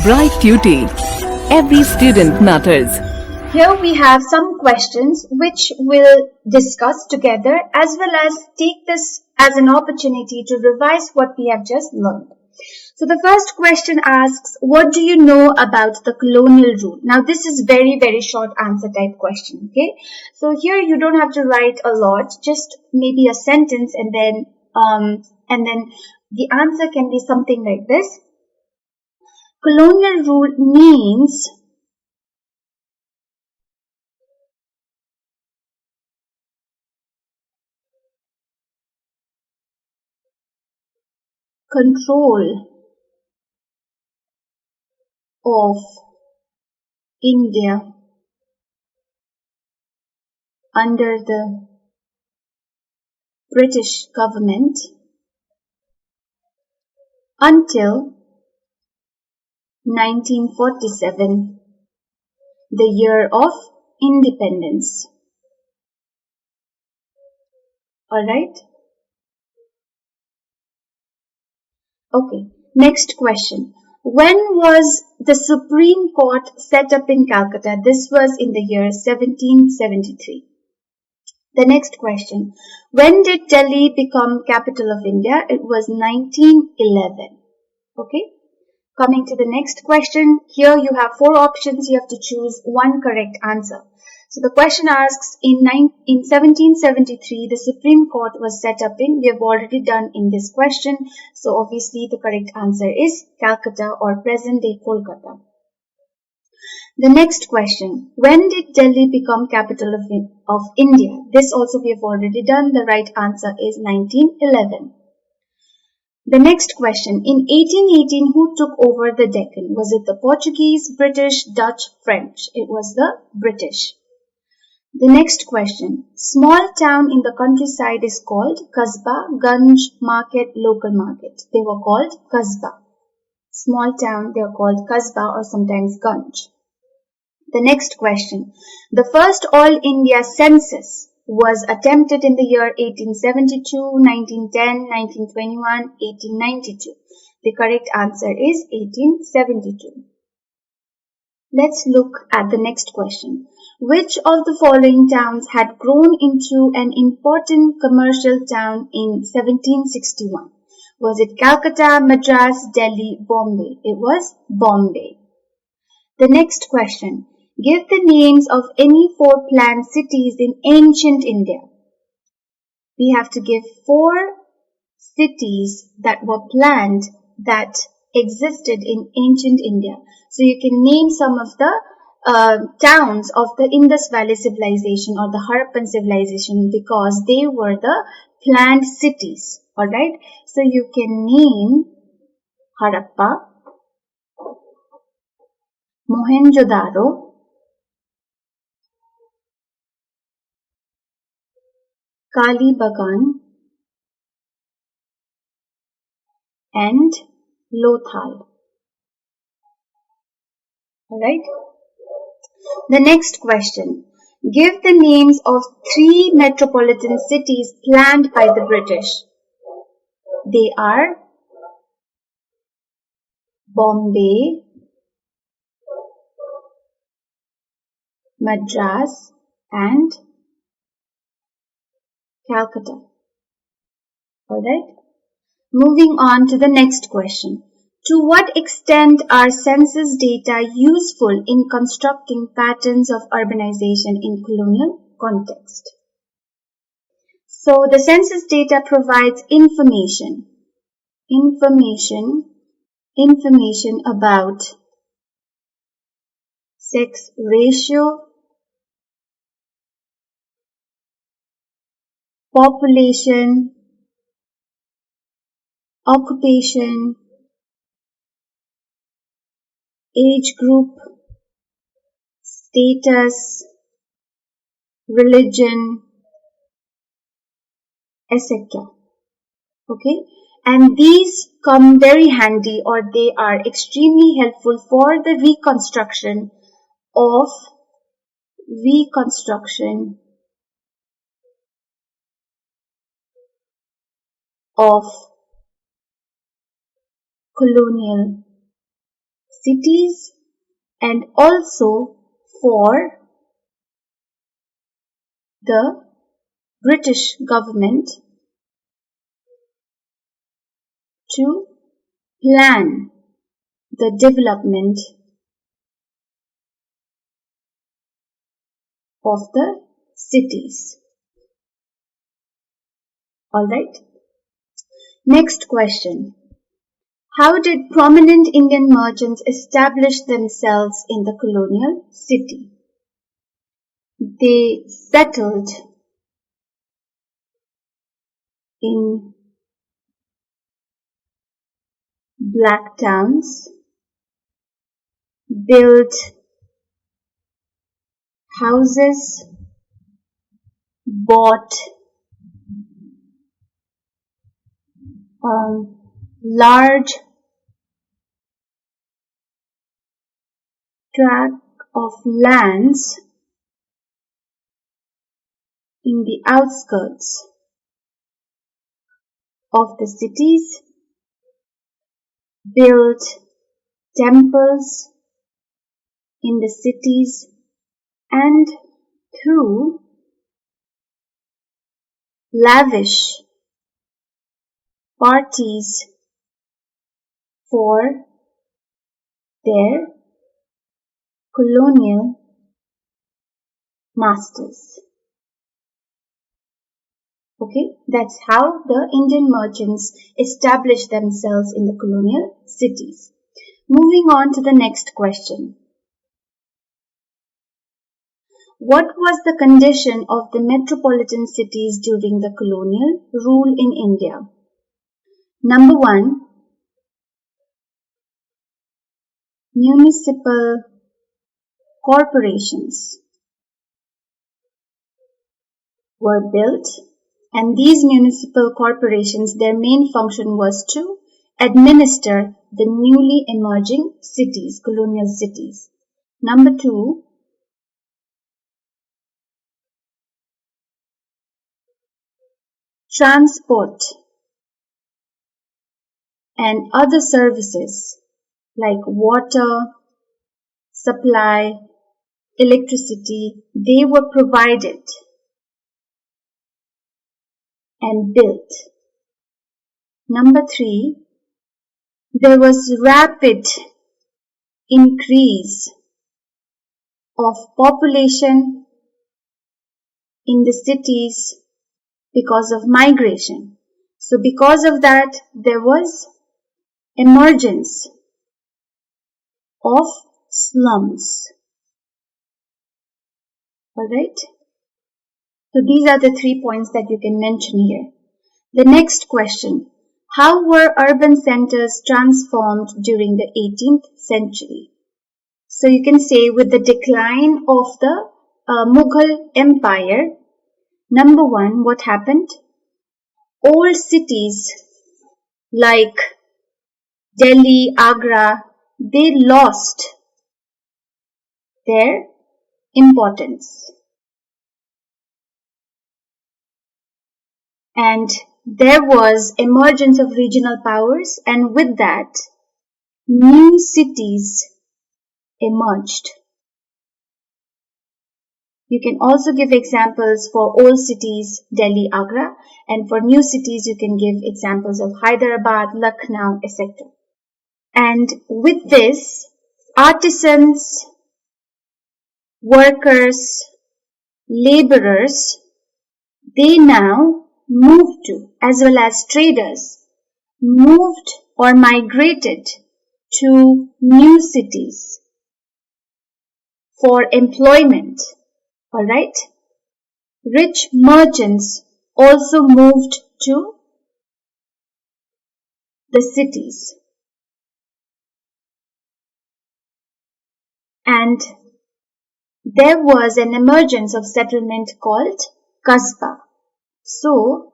Bright Tuty. Every student matters. Here we have some questions which we'll discuss together as well as take this as an opportunity to revise what we have just learned. So the first question asks, what do you know about the colonial rule? Now this is very short answer type question, okay? So here you don't have to write a lot, just maybe a sentence and then the answer can be something like this. Colonial rule means control of India under the British government until 1947, the year of independence. Alright? Okay, next question. When was the Supreme Court set up in Calcutta? This was in the year 1773. The next question. When did Delhi become capital of India? It was 1911. Okay. Coming to the next question. Here you have four options. You have to choose one correct answer. So the question asks, in 1773, the Supreme Court was set up in, we have already done in this question. So obviously the correct answer is Calcutta or present day Kolkata. The next question, when did Delhi become capital of India? This also we have already done. The right answer is 1911. The next question, in 1818, who took over the Deccan? Was it the Portuguese, British, Dutch, French? It was the British. The next question, small town in the countryside is called Kasbah, Ganj, Market, Local Market. They were called Kasbah. Small town, they are called Kasbah or sometimes Ganj. The next question, the first All India census was attempted in the year 1872, 1910, 1921, 1892. The correct answer is 1872. Let's look at the next question. Which of the following towns had grown into an important commercial town in 1761? Was it Calcutta, Madras, Delhi, Bombay? It was Bombay. The next question. Give the names of any four planned cities in ancient India. We have to give four cities that were planned that existed in ancient India. So you can name some of the towns of the Indus Valley civilization or the Harappan civilization because they were the planned cities. Alright, so you can name Harappa, Mohenjo-daro, Kalibagan, and Lothal. Alright. The next question. Give the names of three metropolitan cities planned by the British. They are Bombay, Madras, and Calcutta. Alright. Moving on to the next question. To what extent are census data useful in constructing patterns of urbanization in colonial context? So the census data provides information about sex ratio, population, occupation, age group, status, religion, etc. Okay, and these come very handy or they are extremely helpful for the reconstruction of colonial cities and also for the British government to plan the development of the cities. Alright. Next question. How did prominent Indian merchants establish themselves in the colonial city? They settled in black towns, built houses, bought large tract of lands in the outskirts of the cities, built temples in the cities, and through lavish parties for their colonial masters. Okay, that's how the Indian merchants established themselves in the colonial cities. Moving on to the next question. What was the condition of the metropolitan cities during the colonial rule in India? Number 1, municipal corporations were built, and these municipal corporations, their main function was to administer the newly emerging cities, colonial cities. Number 2, transport and other services like water, supply, electricity, they were provided and built. Number 3, there was rapid increase of population in the cities because of migration. So because of that, there was emergence of slums. Alright? So these are the 3 points that you can mention here. The next question. How were urban centers transformed during the 18th century? So you can say with the decline of the Mughal Empire, number 1, what happened? Old cities like Delhi, Agra, they lost their importance. And there was emergence of regional powers, and with that, new cities emerged. You can also give examples for old cities, Delhi, Agra, and for new cities, you can give examples of Hyderabad, Lucknow, etc. And with this, artisans, workers, laborers, they now moved to, as well as traders, moved or migrated to new cities for employment. Alright? Rich merchants also moved to the cities. And there was an emergence of settlement called Kasbah. So,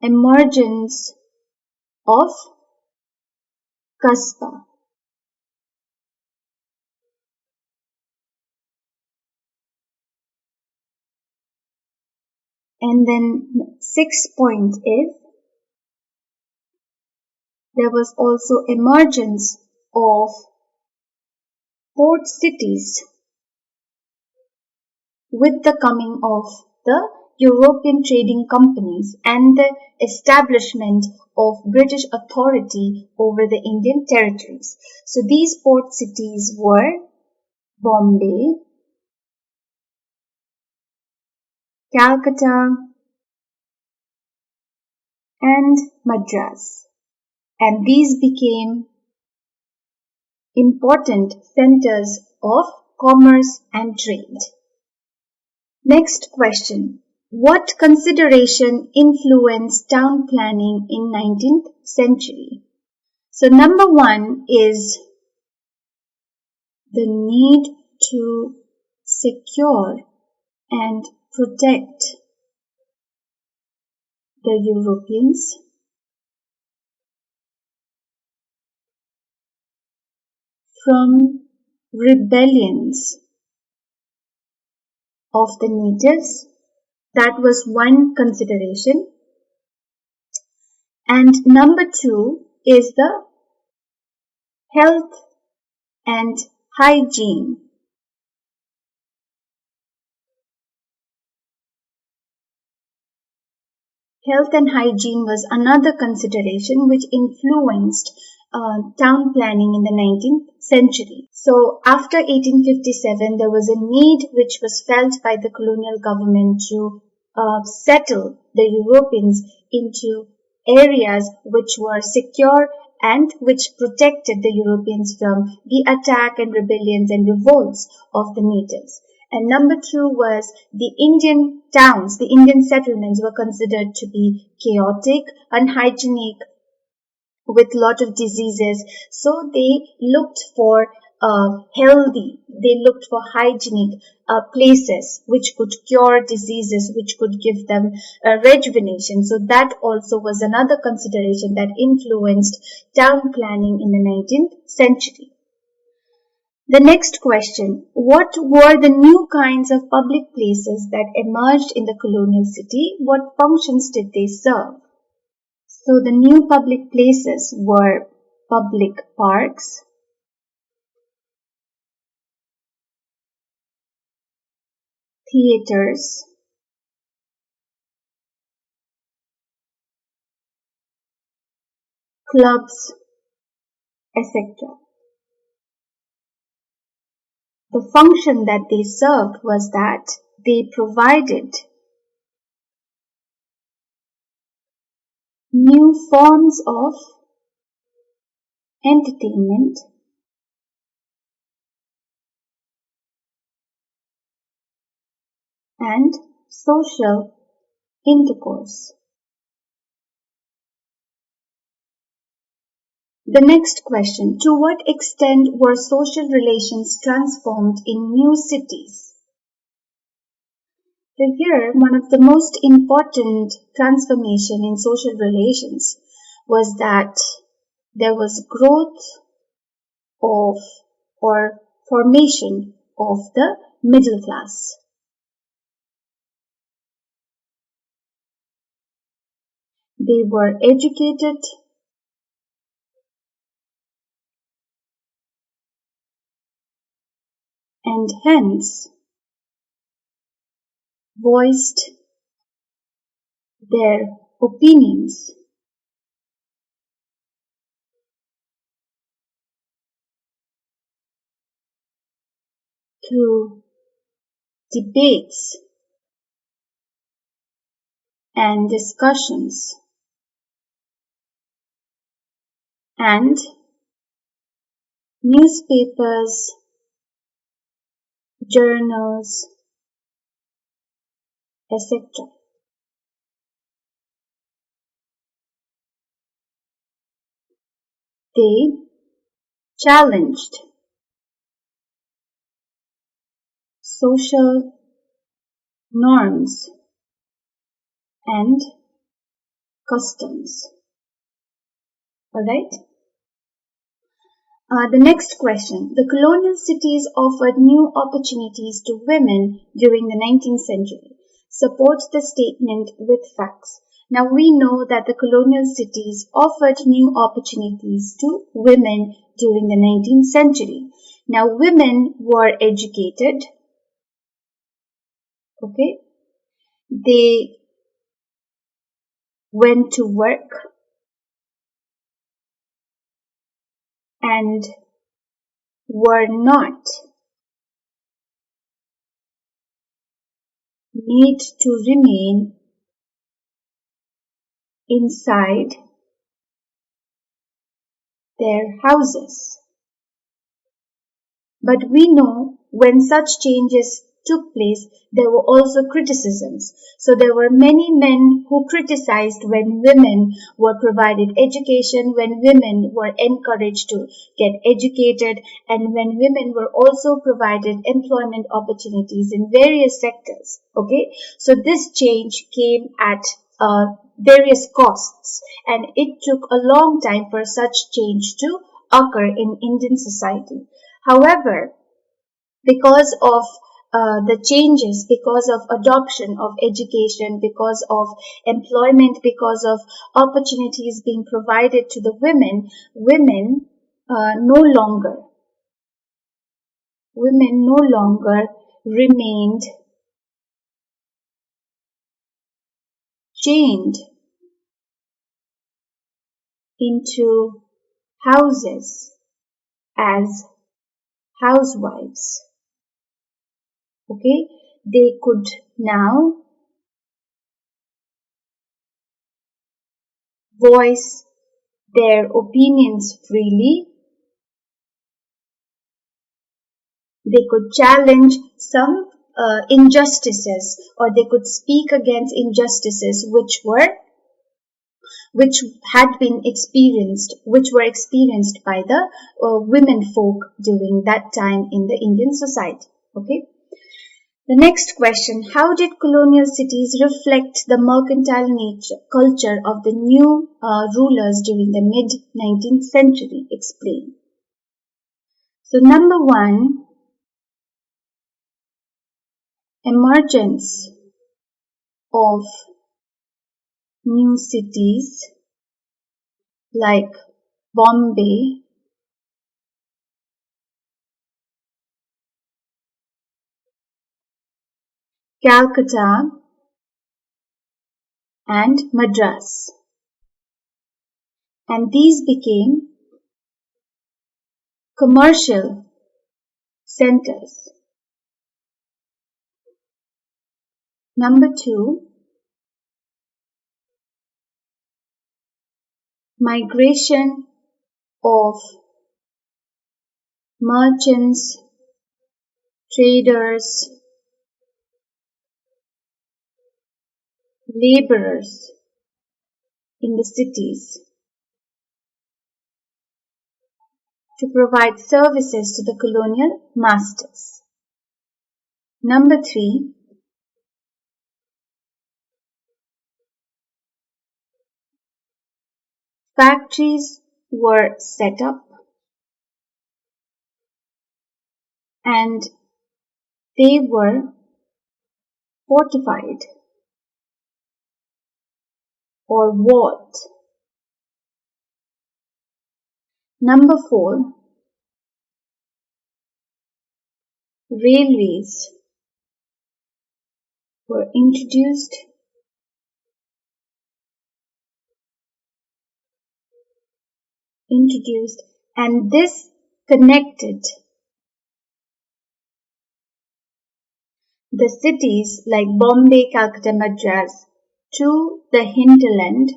emergence of Kasbah. And then 6th point is, there was also emergence of port cities with the coming of the European trading companies and the establishment of British authority over the Indian territories. So these port cities were Bombay, Calcutta, and Madras. And these became important centers of commerce and trade. Next question. What consideration influenced town planning in 19th century? So number one is the need to secure and protect the Europeans from rebellions of the natives. That was one consideration. And number two is the health and hygiene. Health and hygiene was another consideration which influenced town planning in the 19th century. So after 1857, there was a need which was felt by the colonial government to settle the Europeans into areas which were secure and which protected the Europeans from the attack and rebellions and revolts of the natives. And number two was the Indian towns, the Indian settlements were considered to be chaotic, unhygienic, with lot of diseases. So they looked for they looked for hygienic places which could cure diseases, which could give them rejuvenation. So that also was another consideration that influenced town planning in the 19th century. The next question, what were the new kinds of public places that emerged in the colonial city? What functions did they serve? So the new public places were public parks, theaters, clubs, etc. The function that they served was that they provided new forms of entertainment and social intercourse. The next question, to what extent were social relations transformed in new cities? So here, one of the most important transformation in social relations was that there was growth of or formation of the middle class. They were educated, and hence voiced their opinions through debates and discussions and newspapers, journals, etc. They challenged social norms and customs. Alright? The next question. The colonial cities offered new opportunities to women during the 19th century. Support the statement with facts. Now we know that the colonial cities offered new opportunities to women during the 19th century. Now women were educated, okay? They went to work and were not made to remain inside their houses. But we know when such changes took place, there were also criticisms. So there were many men who criticized when women were provided education, when women were encouraged to get educated, and when women were also provided employment opportunities in various sectors. Okay, so this change came at various costs, and it took a long time for such change to occur in Indian society. However, because of the changes, because of adoption of education, because of employment, because of opportunities being provided to the women no longer remained chained into houses as housewives. Okay, they could now voice their opinions freely. They could challenge some injustices, or they could speak against injustices which were experienced by the women folk during that time in the Indian society. Okay. The next question, how did colonial cities reflect the mercantile culture of the new rulers during the mid-19th century? Explain. So number one, emergence of new cities like Bombay, Calcutta, and Madras. And these became commercial centers. Number two, migration of merchants, traders, laborers in the cities to provide services to the colonial masters. Number three, factories were set up and they were fortified or walled. Number four, railways were introduced and this connected the cities like Bombay, Calcutta, Madras to the hinterland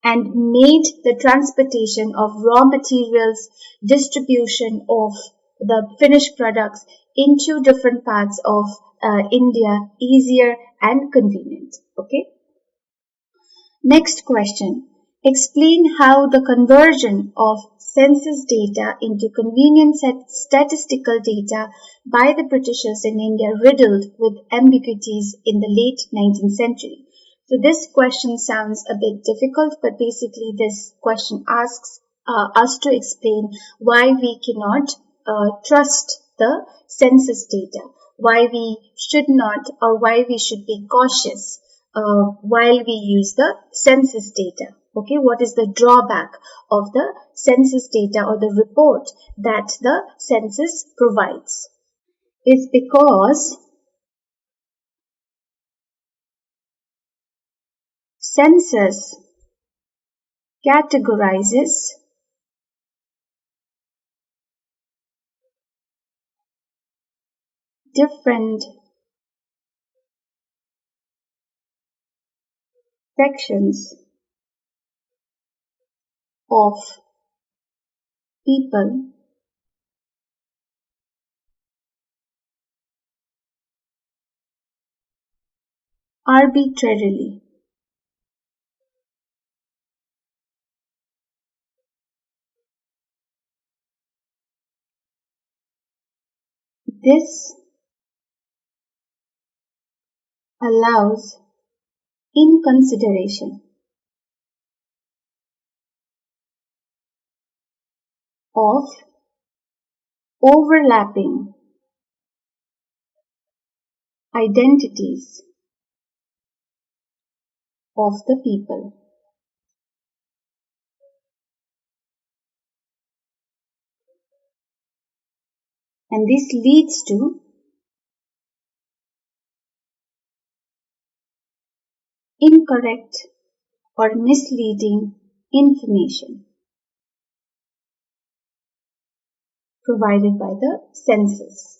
and made the transportation of raw materials, distribution of the finished products into different parts of India easier and convenient. Okay. Next question. Explain how the conversion of census data into convenient statistical data by the Britishers in India riddled with ambiguities in the late 19th century. So this question sounds a bit difficult, but basically this question asks us to explain why we cannot trust the census data, why we should not or why we should be cautious while we use the census data. Okay, what is the drawback of the census data or the report that the census provides? It's because census categorizes different sections of people arbitrarily. This allows in consideration of overlapping identities of the people. And this leads to incorrect or misleading information provided by the census.